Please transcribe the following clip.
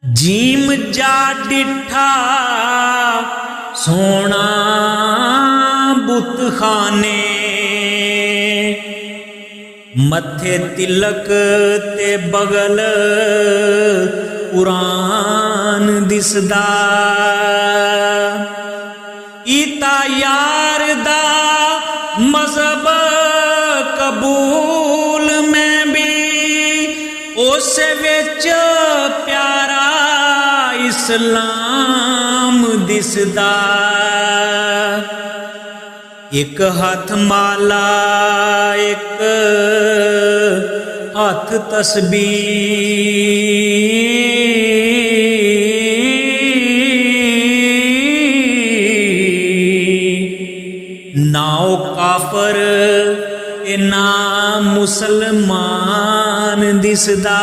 Gym जा डिठा सोना बुत खाने, मथे तिलक ते बगल कुरान दिसदा। ईता यार दा मजहब कबूल में भी उस विच प्यारा इस्लाम दिसदा। एक हाथ माला एक हाथ तस्बीह, ना ओ काफर ते ना मुसलमान दिसदा।